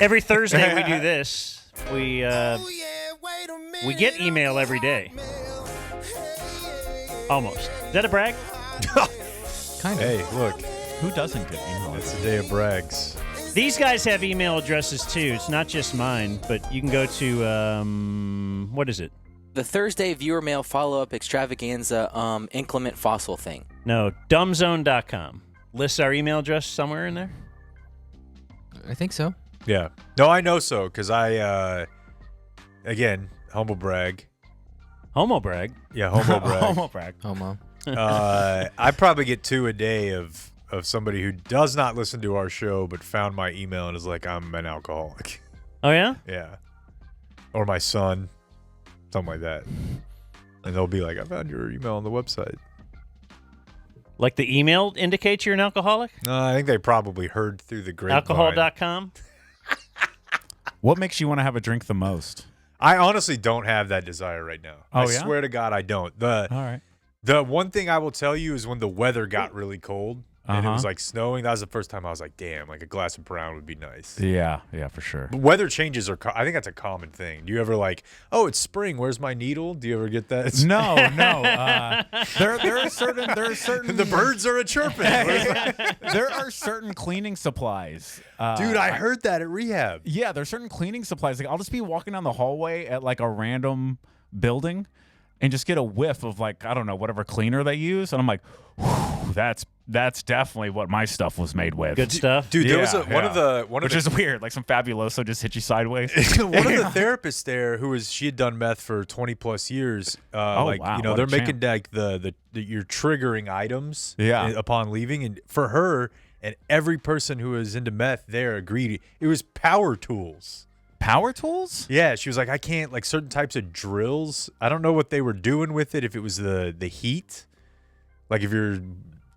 Every Thursday we do this. We get email every day. Almost. Is that a brag? Kind of. Hey, look. Who doesn't get email? It's a day of brags. These guys have email addresses too. It's not just mine, but you can go to, what is it? The Thursday viewer mail follow-up extravaganza inclement fossil thing. No, dumbzone.com. Lists our email address somewhere in there? I think so. Yeah. No, I know so, because I, again, humble brag. Homo brag. Yeah, homo brag. Homo brag. Homo. I probably get 2 a day of somebody who does not listen to our show but found my email and is like, I'm an alcoholic. Oh, yeah? Yeah. Or my son. Something like that. And they'll be like, I found your email on the website. Like the email indicates you're an alcoholic? No, I think they probably heard through the grapevine. Alcohol.com? What makes you want to have a drink the most? I honestly don't have that desire right now. Oh, I yeah? swear to God, I don't. All right. The one thing I will tell you is when the weather got really cold and it was like snowing, that was the first time I was like, damn, like a glass of brown would be nice. Yeah, for sure. But weather changes are, I think that's a common thing. Do you ever like, oh, it's spring, where's my needle? Do you ever get that? No. There are certain. The birds are a chirping. There are certain cleaning supplies. Dude, I heard that at rehab. Yeah, there's certain cleaning supplies. Like I'll just be walking down the hallway at like a random building and just get a whiff of like, I don't know, whatever cleaner they use. And I'm like, whew, that's definitely what my stuff was made with. Good stuff. Dude, there was one of the which is weird. Like some Fabuloso just hit you sideways. One of the therapists there she had done meth for 20 plus years. Wow, They're making like the you're triggering items upon leaving. And for her and every person who was into meth there agreed it was power tools. Power tools? Yeah, she was like, I can't, like certain types of drills. I don't know what they were doing with it, if it was the heat, like if you're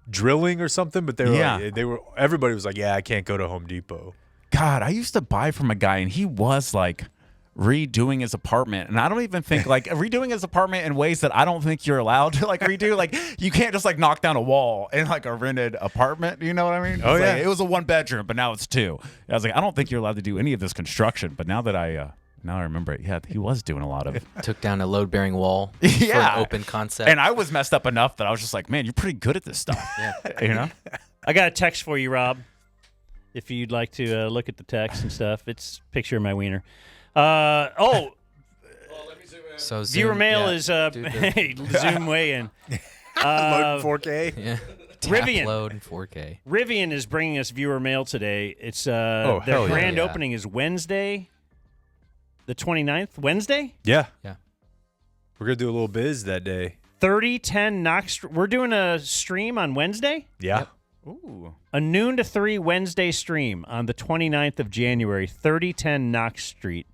drilling or something, but everybody was like, yeah, I can't go to Home Depot. God, I used to buy from a guy and he was like redoing his apartment, and I don't even think like redoing his apartment in ways that I don't think you're allowed to like redo. Like you can't just like knock down a wall in like a rented apartment. You know what I mean? Oh yeah, it was a 1-bedroom, but now it's 2. I was like, I don't think you're allowed to do any of this construction. But now that I remember it, yeah, he was doing a lot of. Took down a load-bearing wall for an open concept. And I was messed up enough that I was just like, man, you're pretty good at this stuff. Yeah, you know. I got a text for you, Rob. If you'd like to look at the text and stuff, it's a picture of my wiener. So viewer mail is hey, zoom way in. Load 4K. Yeah. Rivian. Load in 4K. Rivian is bringing us viewer mail today. It's hell their yeah. grand opening is Wednesday, the 29th. Wednesday? Yeah. Yeah. We're gonna do a little biz that day. 3010 Knox. We're doing a stream on Wednesday. Yeah. Yep. Ooh. A noon to 3 Wednesday stream on the 29th of January, 3010 Knox Street.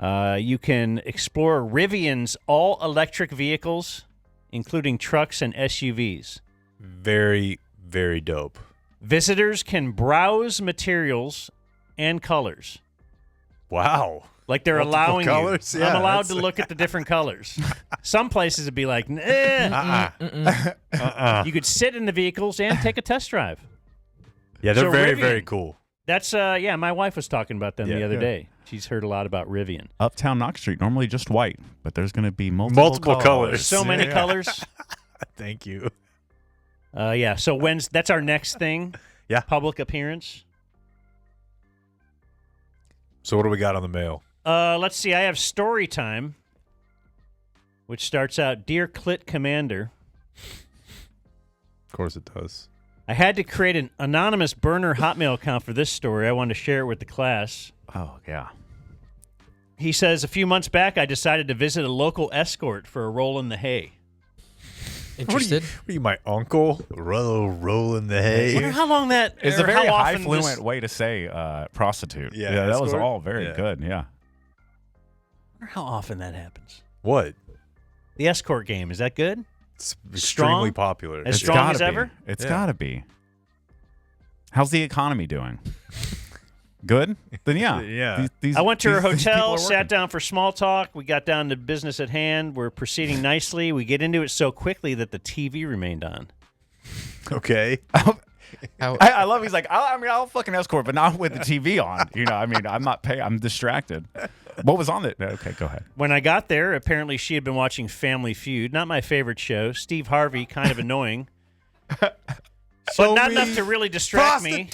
You can explore Rivian's all-electric vehicles, including trucks and SUVs. Very, very dope. Visitors can browse materials and colors. Wow. Like they're Multiple allowing colors? you. Yeah, I'm allowed to look at the different colors. Some places would be like, You could sit in the vehicles and take a test drive. Yeah, they're So very, Rivian. very cool. That's, my wife was talking about them the other Yeah. day. She's heard a lot about Rivian. Uptown Knox Street, normally just white, but there's going to be multiple colors. So many colors. Thank you. So that's our next thing. Yeah. Public appearance. So what do we got on the mail? Let's see. I have story time, which starts out, Dear Clit Commander. Of course it does. I had to create an anonymous burner Hotmail account for this story. I wanted to share it with the class. Oh, yeah. He says, a few months back, I decided to visit a local Escort for a roll in the hay. Interested? What are you, my uncle? Roll in the hay. I wonder how long that It's or a very how often high-fluent this- way to say prostitute. Yeah, that was escort? all very Yeah. good, yeah. I wonder how often that happens. What? The Escort game, is that good? It's Strong? extremely popular. As It's strong gotta as be. ever? It's Yeah. got to be. How's the economy doing? Good? Then yeah. Yeah. I went to her these people hotel, are sat working. down for small talk. We got down to business at hand. We're proceeding nicely. We get into it so quickly that the TV remained on. Okay. I love. He's like, I'll fucking escort, but not with the TV on. You know, I mean, I'm not paying. I'm distracted. What was on it? Okay, go ahead. When I got there, apparently she had been watching Family Feud. Not my favorite show. Steve Harvey, kind of annoying. But not enough to really distract me.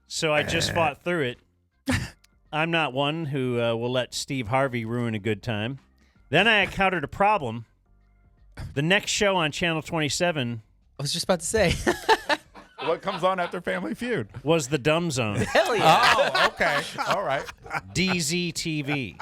So I just fought through it. I'm not one who will let Steve Harvey ruin a good time. Then I encountered a problem. The next show on Channel 27 I was just about to say. What comes on after Family Feud? was the Dumb Zone. Hell yeah. Oh, okay. All right. DZTV.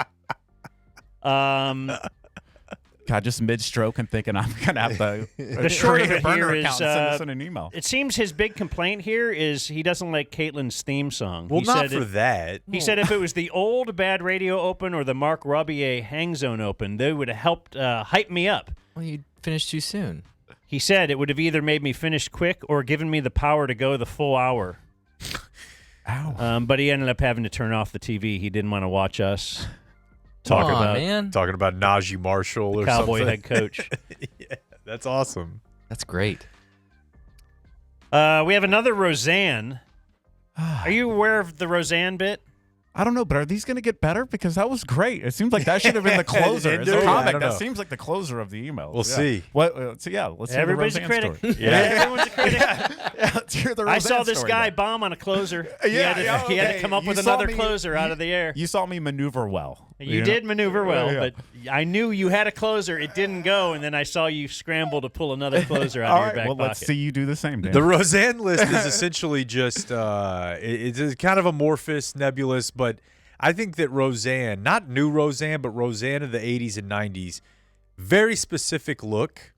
God, just mid-stroke and thinking I'm going to have to The short of create a it burner here account is, and send us in an email. it seems his big complaint here is he doesn't like Caitlin's theme song. Well, He not said for it- that. He said if it was the old Bad Radio Open or the Mark Robier Hang Zone Open, they would have helped hype me up. Well, you finished too soon. He said it would have either made me finish quick or given me the power to go the full hour. Ow. But he ended up having to turn off the TV. He didn't want to watch us Come talk on, about man. Talking about Najee Marshall or Cowboy something. head coach. Yeah, that's awesome. That's great. We have another Roseanne. Are you aware of the Roseanne bit? I don't know, but are these going to get better? Because that was great. It seems like that should have been the closer. As a Yeah, I comic, don't that know. seems like the closer of the email. We'll see. What? So yeah, let's hear Everybody's the a Roseanne critic. story. Yeah, everyone's a critic. Yeah, let's hear the I saw Roseanne this story guy then. bomb on a closer. Yeah, he had yeah, to come up okay. with You saw another me- closer out of the air. You saw me maneuver well. You know? did maneuver well, Yeah. but I knew you had a closer. It didn't go, and then I saw you scramble to pull another closer out All of your right, back well, pocket. let's see you do the same, Dan. The Roseanne list is essentially just it's kind of amorphous, nebulous, but I think that Roseanne, not new Roseanne, but Roseanne of the 80s and 90s, very specific look.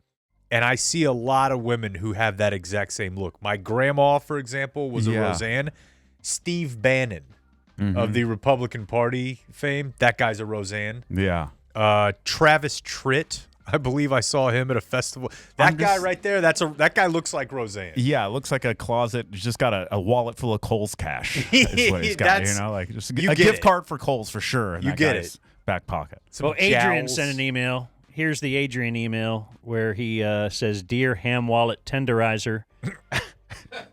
And I see a lot of women who have that exact same look. My grandma, for example, was a Yeah. Roseanne. Steve Bannon of the Republican Party fame, that guy's a Roseanne. Yeah. Travis Tritt, I believe I saw him at a festival. That guy right there, that guy looks like Roseanne. Yeah, it looks like a closet. He's just got a wallet full of Kohl's cash. Is what he's got, That's- you know, like just you a get gift it. card for Kohl's for sure. In You that get guy's it. back pocket. Some Well, Adrian jowls. sent an email. Here's the Adrian email where he says, "Dear ham wallet tenderizer,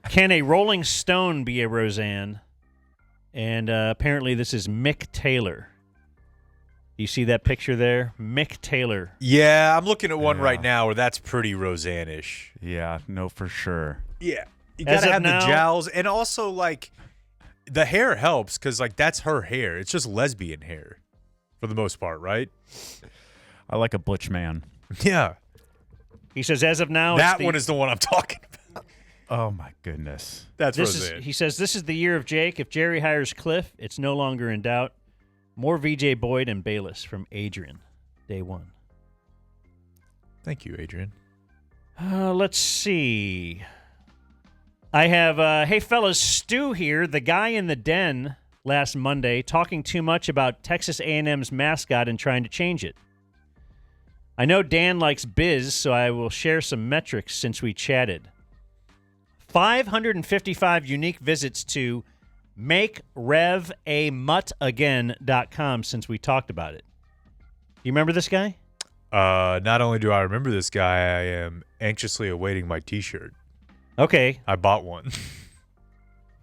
can a Rolling Stone be a Roseanne?" And apparently this is Mick Taylor. You see that picture there? Mick Taylor. Yeah, I'm looking at one Yeah. right now where that's pretty Roseanne-ish. Yeah, no, for sure. Yeah. You As gotta of have now- the jowls. And also, like, the hair helps because, like, that's her hair. It's just lesbian hair for the most part, right? I like a butch man. Yeah. He says, as of now, That it's the, one is the one I'm talking about. Oh my goodness. That's this Roseanne. is. He says, this is the year of Jake. If Jerry hires Cliff, it's no longer in doubt. More VJ Boyd and Bayless from Adrian, day one. Thank you, Adrian. Let's see. I have, hey fellas, Stu here, the guy in the den last Monday, talking too much about Texas A&M's mascot and trying to change it. I know Dan likes biz, so I will share some metrics since we chatted. 555 unique visits to MakeRevAMuttAgain.com since we talked about it. You remember this guy? Not only do I remember this guy, I am anxiously awaiting my T-shirt. Okay. I bought one.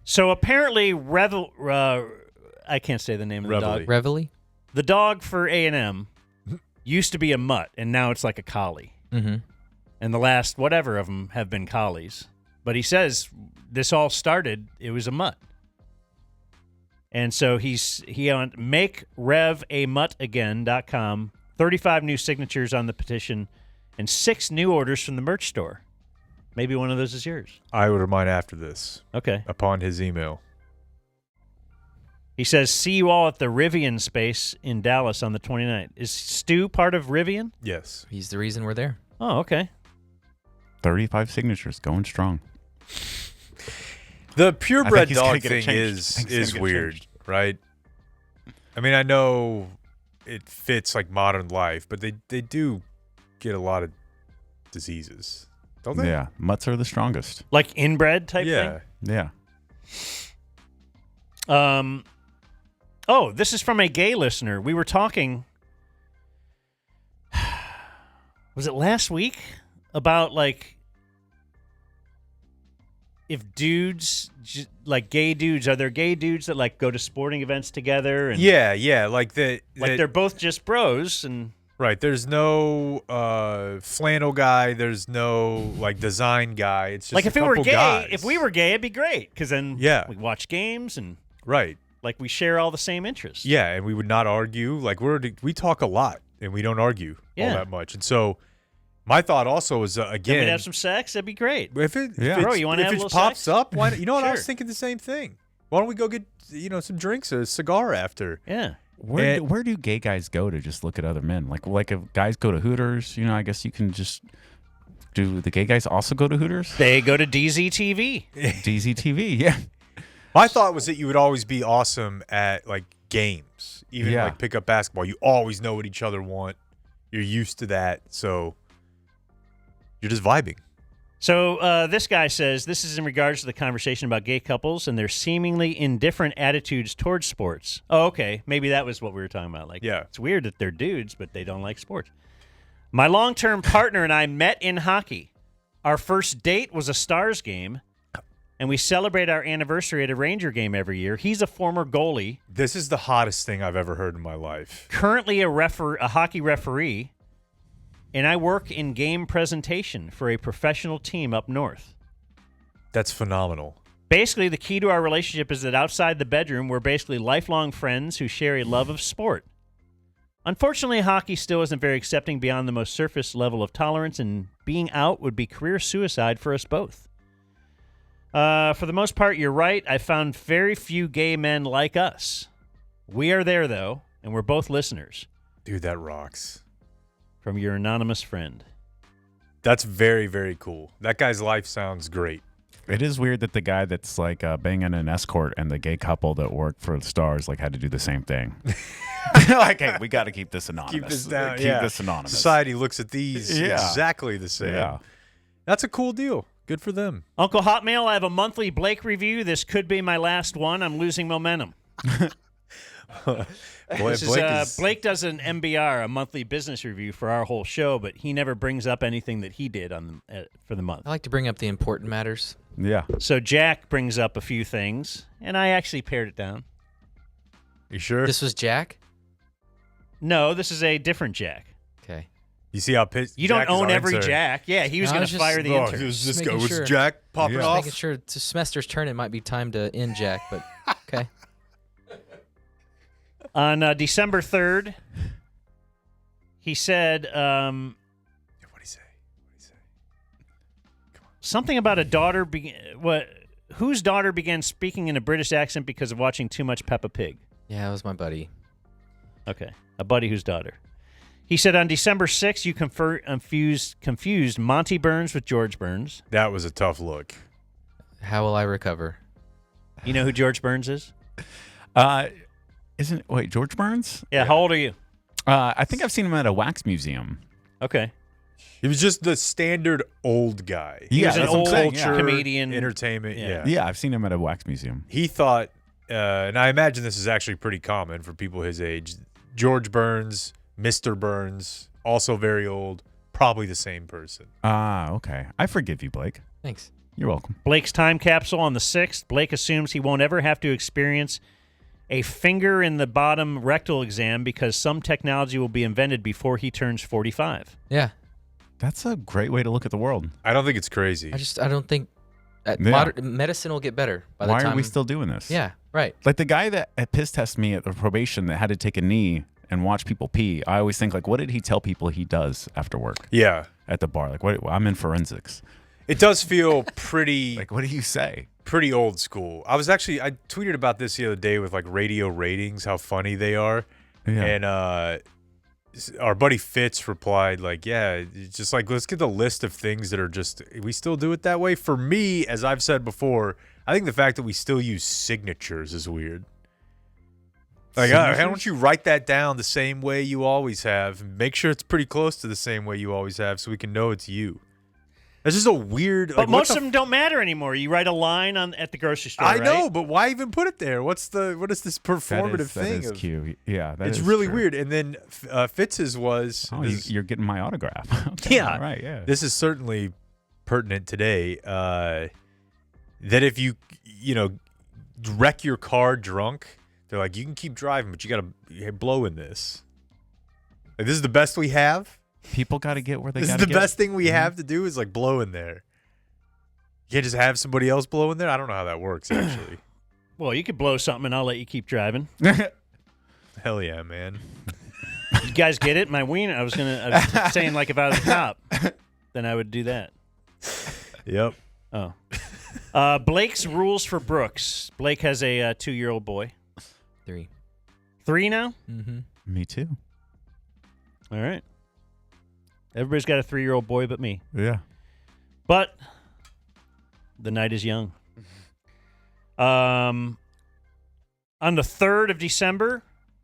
So apparently, I can't say the name of the dog. Reveille. Reveille? The dog for A&M used to be a mutt, and now it's like a collie. Mm-hmm. And the last whatever of them have been collies. But he says this all started, it was a mutt. And so he on MakeRevAMuttAgain.com, 35 new signatures on the petition, and 6 new orders from the merch store. Maybe one of those is yours. I order mine after this, Okay. upon his email. He says, see you all at the Rivian space in Dallas on the 29th. Is Stu part of Rivian? Yes. He's the reason we're there. Oh, okay. 35 signatures, going strong. The I purebred think he's gonna dog get it thing changed. I think he's is gonna get it weird, changed. right? I mean, I know it fits like modern life, but they do get a lot of diseases, don't they? Yeah, mutts are the strongest. Like inbred type Yeah. Yeah. thing? Oh, this is from a gay listener. We were talking, was it last week? About like if dudes like gay dudes, are there gay dudes that like go to sporting events together? And Yeah, like they're both just bros and. Right. There's no flannel guy. There's no like design guy. It's just like if a it were couple gay, guys. if we were gay, it'd be great because then we watch games and right. Like we share all the same interests. Yeah, and we would not argue. Like we talk a lot and we don't argue all that much. And so my thought also is again, we'd have some sex. That'd be great. If it, bro, you want to have a little pops sex? up, why? You know what? I was Sure. thinking the same thing. Why don't we go get some drinks or a cigar after? Yeah. Where do gay guys go to just look at other men? Like if guys go to Hooters, I guess you can just. Do the gay guys also go to Hooters? They go to DZTV. DZTV, yeah. My thought was that you would always be awesome at like games, even like pickup basketball. You always know what each other want. You're used to that, so you're just vibing. So this guy says this is in regards to the conversation about gay couples and their seemingly indifferent attitudes towards sports. Oh, okay. Maybe that was what we were talking about. Like, it's weird that they're dudes, but they don't like sports. My long-term partner and I met in hockey. Our first date was a Stars game, and we celebrate our anniversary at a Ranger game every year. He's a former goalie. This is the hottest thing I've ever heard in my life. Currently a hockey referee. And I work in game presentation for a professional team up north. That's phenomenal. Basically, the key to our relationship is that outside the bedroom, we're basically lifelong friends who share a love of sport. Unfortunately, hockey still isn't very accepting beyond the most surface level of tolerance, and being out would be career suicide for us both. For the most part, you're right. I found very few gay men like us. We are there, though, and we're both listeners. Dude, that rocks. From your anonymous friend. That's very, very cool. That guy's life sounds great. It is weird that the guy that's like banging an escort and the gay couple that work for the Stars like had to do the same thing. Like, hey, we got to keep this anonymous. Keep this down. Keep this anonymous. Society looks at these exactly the same. Yeah. That's a cool deal. Good for them. Uncle Hotmail, I have a monthly Blake review. This could be my last one. I'm losing momentum. Blake does an MBR, a monthly business review for our whole show, but he never brings up anything that he did for the month. I like to bring up the important matters. Yeah. So Jack brings up a few things, and I actually pared it down. You sure? This was Jack? No, this is a different Jack. Okay. You see how pissed You don't Jack own is every answer. Jack. Yeah, he was No, I going was to just- fire the intern. This making guy was sure. Jack popping Just off. making sure it's the semester's turn. It might be time to end Jack, but okay. On December 3rd, he said What'd he say? something about a daughter whose daughter began speaking in a British accent because of watching too much Peppa Pig. Yeah, it was my buddy. Okay, a buddy whose daughter. He said on December 6th, you confused Monty Burns with George Burns. That was a tough look. How will I recover? You know who George Burns is? Wait, George Burns? Yeah, how old are you? I think I've seen him at a wax museum. Okay. He was just the standard old guy. He was an that's what I'm old saying, Culture, comedian. entertainment. Yeah. Yeah, I've seen him at a wax museum. He thought, and I imagine this is actually pretty common for people his age, George Burns, Mr. Burns, also very old, probably the same person. Okay. I forgive you, Blake. Thanks. You're welcome. Blake's time capsule on the 6th. Blake assumes he won't ever have to experience a finger in the bottom rectal exam because some technology will be invented before he turns 45. Yeah. That's a great way to look at the world. I don't think it's crazy. I don't think medicine will get better by the Why time. are we still doing this? Yeah, right. Like the guy that piss tested me at the probation that had to take a knee and watch people pee. I always think, like, what did he tell people he does after work Yeah. at the bar? Like, I'm in forensics. It does feel pretty Like, what do you say? pretty old school. I tweeted about this the other day with like radio ratings, how funny they are. Yeah. And our buddy Fitz replied like, yeah, it's just like, let's get the list of things that are just, we still do it that way. For me, as I've said before, I think the fact that we still use signatures is weird. Like, how don't you write that down the same way you always have? And make sure it's pretty close to the same way you always have so we can know it's you. That's just a weird. But most of them don't matter anymore. You write a line at the grocery store. I right? know, but why even put it there? What is this performative thing? That is cute. Yeah, It's really weird. And then Fitz's was. Oh, you're getting my autograph. Okay, Yeah. all right, yeah. This is certainly pertinent today. that if you wreck your car drunk, they're like, you can keep driving, but you got to blow in this. Like, this is the best we have. People got to get where they got This to is get. the best thing we have to do is like blow in there. You can't just have somebody else blow in there. I don't know how that works actually. Well, you could blow something and I'll let you keep driving. Hell yeah, man. You guys get it? My wiener. I was saying like if I was a cop, then I would do that. Yep. Oh. Blake's rules for Brooks. Blake has a 2-year-old boy. 3. 3 now? Mm-hmm. Me too. All right. Everybody's got a 3-year-old boy but me. Yeah. But the night is young. On the 3rd of December,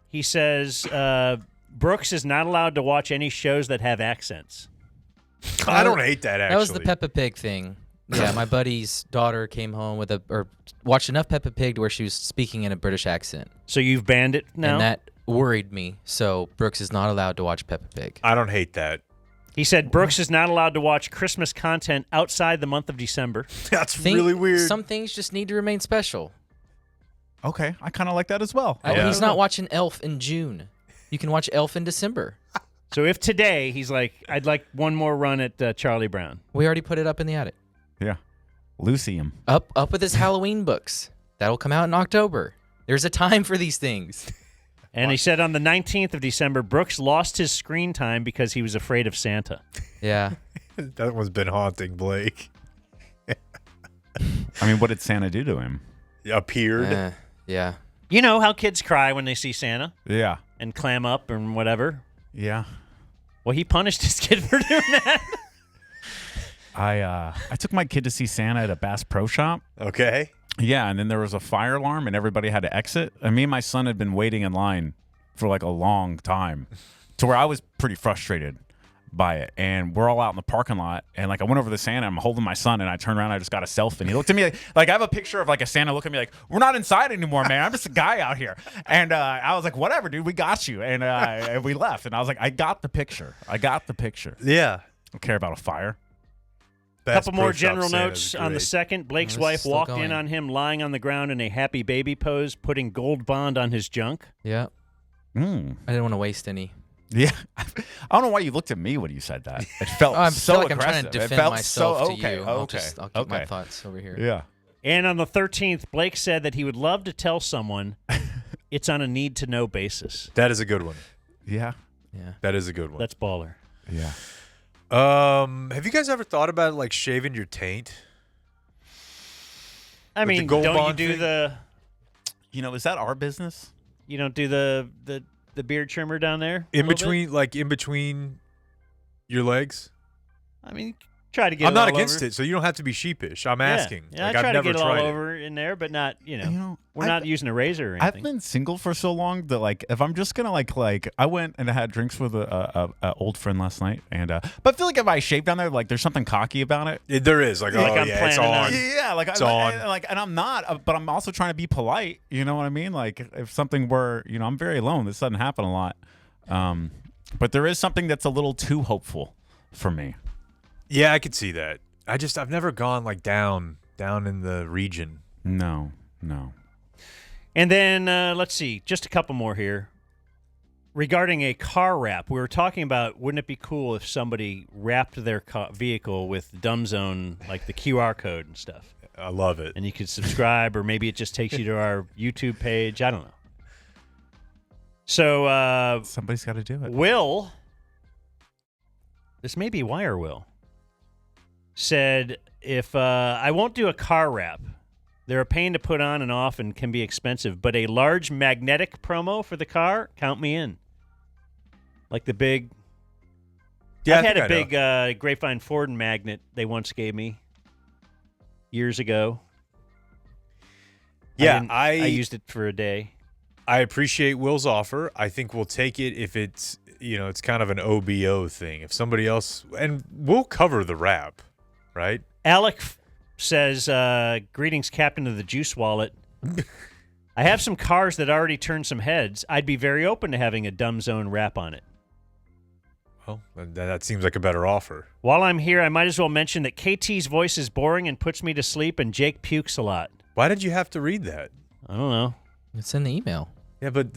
he says Brooks is not allowed to watch any shows that have accents. I don't hate that actually. That was the Peppa Pig thing. Yeah, my buddy's daughter came home or watched enough Peppa Pig to where she was speaking in a British accent. So you've banned it now? And that worried me. So Brooks is not allowed to watch Peppa Pig. I don't hate that. He said Brooks is not allowed to watch Christmas content outside the month of December. That's really weird. Some things just need to remain special. Okay, I kind of like that as well. Yeah. He's not watching Elf in June. You can watch Elf in December. So if today he's like, I'd like one more run at Charlie Brown. We already put it up in the attic. Yeah. Lucium. Up with his Halloween books. That'll come out in October. There's a time for these things. And he said on the 19th of December, Brooks lost his screen time because he was afraid of Santa. Yeah. That one's been haunting Blake. I mean, what did Santa do to him? Appeared. Yeah. You know how kids cry when they see Santa Yeah. and clam up and whatever? Yeah. Well, he punished his kid for doing that. I took my kid to see Santa at a Bass Pro Shop. Okay. Yeah, and then there was a fire alarm, and everybody had to exit. And me and my son had been waiting in line for like a long time, to where I was pretty frustrated by it. And we're all out in the parking lot, and like I went over to Santa, I'm holding my son, and I turned around, I just got a selfie. And he looked at me like I have a picture of like a Santa look at me like, we're not inside anymore, man. I'm just a guy out here. And I was like, whatever, dude, we got you. And we left. And I was like, I got the picture. Yeah. Don't care about a fire. A couple more general notes on the 2nd. Blake's wife walked in on him lying on the ground in a happy baby pose, putting Gold Bond on his junk. Yeah. I didn't want to waste any. Yeah. I don't know why you looked at me when you said that. It felt I so feel like aggressive. I'm trying to It defend felt myself so, to okay, you. Okay. I'll keep my thoughts over here. Yeah. And on the 13th, Blake said that he would love to tell someone it's on a need-to-know basis. That is a good one. Yeah. Yeah. That is a good one. That's baller. Yeah. Have you guys ever thought about like shaving your taint? I With the mean, Gold don't you Bond do thing? You know, is that our business? you don't do the beard trimmer down there? In a little bit? between, in between your legs? I mean, try to get I'm it not all against over. it, so you don't have to be sheepish. I'm asking. Yeah, Like, I I've try to never get it tried all it. over in there, but not, we're I've- not using a razor or I've anything. been single for so long that like if I'm just gonna like I went and I had drinks with a old friend last night and but I feel like if I shave down there like there's something cocky about it. There is like, Like oh I'm yeah, it's planning on. on- Yeah, like It's I, on. and I'm not, but I'm also trying to be polite. You know what I mean? Like if something were, I'm very alone. This doesn't happen a lot, but there is something that's a little too hopeful for me. Yeah, I could see that. I've never gone like down in the region. No. And then, let's see, just a couple more here. Regarding a car wrap, we were talking about wouldn't it be cool if somebody wrapped their vehicle with Dumb Zone, like the QR code and stuff? I love it. And you could subscribe, or maybe it just takes you to our YouTube page. I don't know. So, Somebody's got to do it. Will, this may be Wire Will, said, if I won't do a car wrap, they're a pain to put on and off and can be expensive, but a large magnetic promo for the car, count me in. Like the big... Yeah, I had a big Grapevine Ford magnet they once gave me years ago. Yeah, I used it for a day. I appreciate Will's offer. I think we'll take it if it's, it's kind of an OBO thing. If somebody else, and we'll cover the wrap, right? Alec says, greetings, Captain of the Juice Wallet. I have some cars that already turned some heads. I'd be very open to having a Dumb Zone wrap on it. Well, that seems like a better offer. While I'm here, I might as well mention that KT's voice is boring and puts me to sleep, and Jake pukes a lot. Why did you have to read that? I don't know. It's in the email. Yeah, but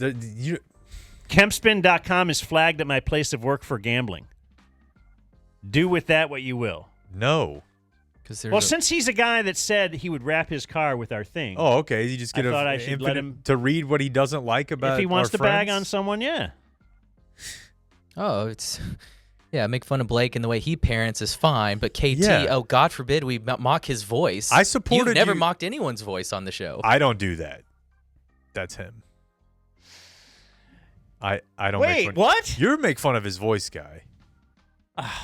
Kempspin.com is flagged at my place of work for gambling. Do with that what you will. No. Well, since he's a guy that said he would wrap his car with our thing. Oh, okay. You just get I should let him to read what he doesn't like about. If he wants our to bag friends? on someone, yeah. Oh, make fun of Blake and the way he parents is fine, but KT, oh, God forbid we mock his voice. I supported You've never you. mocked anyone's voice on the show. I don't do that. That's him. I don't. Wait, make fun. what? You're make fun of his voice guy.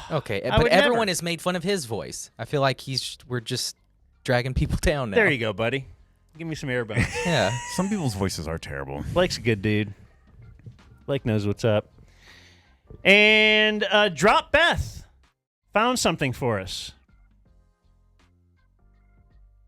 Okay, I but would everyone never. has made fun of his voice. I feel like we're just dragging people down now. There you go, buddy. Give me some air bones. Yeah. Some people's voices are terrible. Blake's a good dude. Blake knows what's up. And Drop Beth found something for us.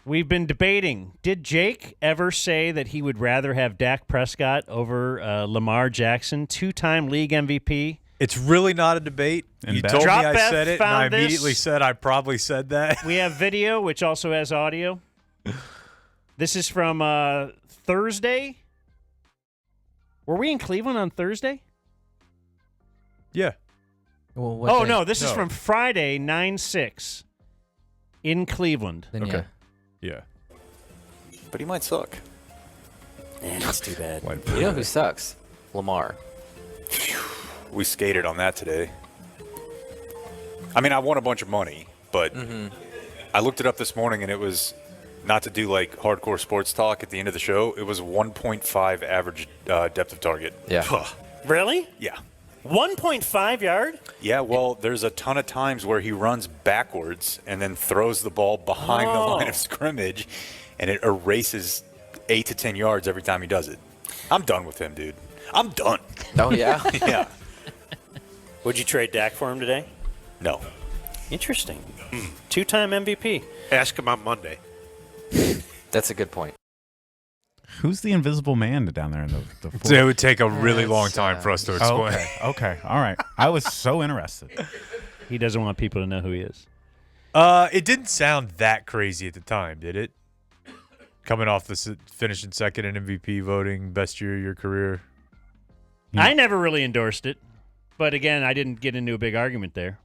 We've been debating, did Jake ever say that he would rather have Dak Prescott over Lamar Jackson, 2-time league MVP? It's really not a debate. And You Beth- told me Drop I Beth said it, and I found this. immediately said I probably said that. We have video, which also has audio. This is from Thursday. Were we in Cleveland on Thursday? Yeah. Well, what Oh, day? no, this is No. from Friday, 9/6 in Cleveland. Then Okay. yeah. Yeah. But he might suck. Man, that's too bad. What? You know who sucks? Lamar. We skated on that today. I mean, I won a bunch of money, but I looked it up this morning, and it was, not to do like hardcore sports talk at the end of the show, it was 1.5 average depth of target. Yeah. Really? Yeah. 1.5 yard? Yeah, well, there's a ton of times where he runs backwards and then throws the ball behind the line of scrimmage, and it erases 8 to 10 yards every time he does it. I'm done with him, dude. I'm done. Oh, yeah? Yeah. Would you trade Dak for him today? No. Interesting. 2-time MVP. Ask him on Monday. That's a good point. Who's the invisible man down there in the So it would take a really That's, long time for us to Oh, explain. okay. All right. I was so interested. He doesn't want people to know who he is. It didn't sound that crazy at the time, did it? Coming off the finishing second in MVP voting, best year of your career. Yeah. I never really endorsed it. But again, I didn't get into a big argument there.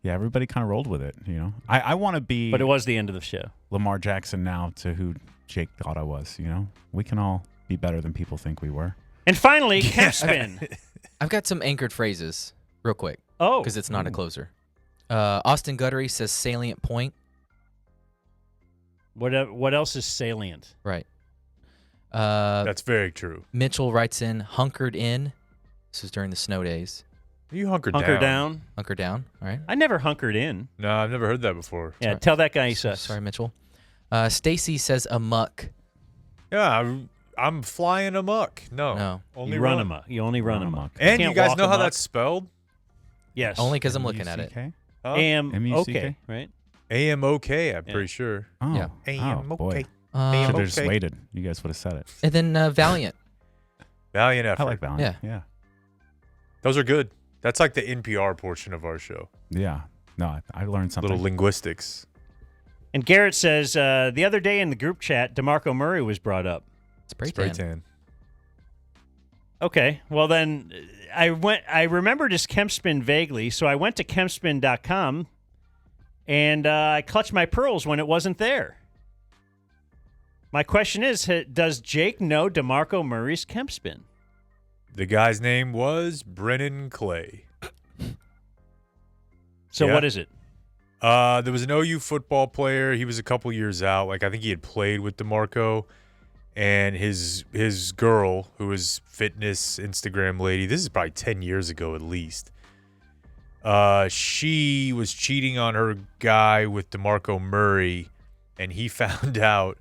Yeah, everybody kind of rolled with it, you know. I want to be But it was the end of the show. Lamar Jackson now to who Jake thought I was, you know. We can all be better than people think we were. And finally, Kempspin. I've got some anchored phrases real quick Oh. because it's not a closer. Austin Guttery says salient point. What else is salient? Right. That's very true. Mitchell writes in hunkered in. This was during the snow days. You hunkered Hunker down. down. Hunker down. All right. I never hunkered in. No, I've never heard that before. Yeah, tell that guy he sucks. Sorry, Mitchell. Stacy says amuck. Yeah, I'm flying amok. No. No. Only You run amok. You only run amok. And you can't guys walk know how amok. that's spelled? Yes. Only because I'm looking at it. M-U-C-K? Huh? A-M-O-K, M-U-C-K? right? A-M-O-K, I'm Yeah. pretty sure. Oh, Yeah. oh boy. Um, Should have just okay. waited. You guys would have said it. and then Valiant. Valiant effort. I like Valiant. Yeah. Those are good. That's like the NPR portion of our show. Yeah. No, I learned something. Little linguistics. And Garrett says, the other day in the group chat, Demarco Murray was brought up. Spray Spray tan. tan. Okay, well then, I remembered his Kempspin vaguely, so I went to Kempspin.com, and I clutched my pearls when it wasn't there. My question is, does Jake know DeMarco Murray's Kempspin? The guy's name was Brennan Clay. So Yeah. what is it? There was an OU football player. He was a couple years out. Like, I think he had played with DeMarco. And his girl, who was fitness Instagram lady, this is probably 10 years ago at least. She was cheating on her guy with DeMarco Murray, and he found out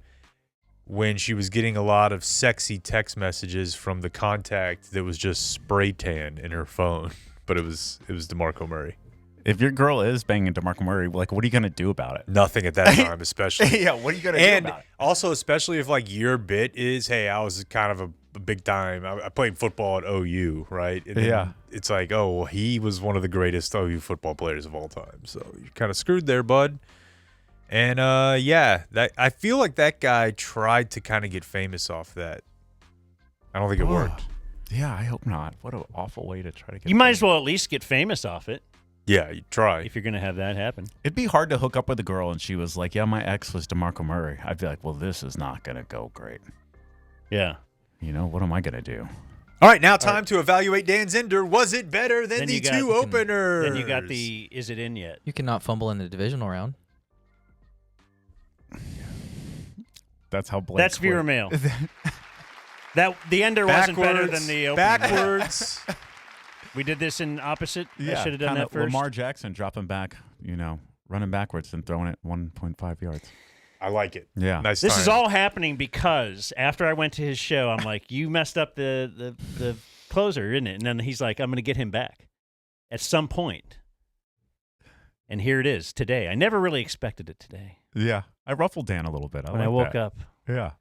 when she was getting a lot of sexy text messages from the contact that was just spray tan in her phone. But it was DeMarco Murray. If your girl is banging Demarco Murray, like, what are you gonna do about it? Nothing at that time, especially. Yeah, what are you gonna do about it? Also, especially if like your bit is, hey, I was kind of a big time. I played football at OU, right? And then it's like, oh, well, he was one of the greatest OU football players of all time. So you're kind of screwed there, bud. And that I feel like that guy tried to kind of get famous off that. I don't think it worked. Yeah, I hope not. What an awful way to try to get. You might as well at least get famous off it. Yeah, you try. If you're going to have that happen. It'd be hard to hook up with a girl and she was like, yeah, my ex was Demarco Murray. I'd be like, well, this is not going to go great. Yeah. You know, what am I going to do? All right, now time to evaluate Dan Zinder. Was it better than the two openers? Then you got the, is it in yet? You cannot fumble in the divisional round. That's how Blake. That's viewer mail. The ender wasn't better than the opening. Backwards. We did this in opposite. Yeah, I should have done that first. Lamar Jackson dropping back, running backwards and throwing it 1.5 yards. I like it. Yeah. Nice This time. is all happening because after I went to his show, I'm like, you messed up the closer, isn't it? And then he's like, I'm going to get him back at some point. And here it is today. I never really expected it today. Yeah. I ruffled Dan a little bit. When I woke up. Yeah.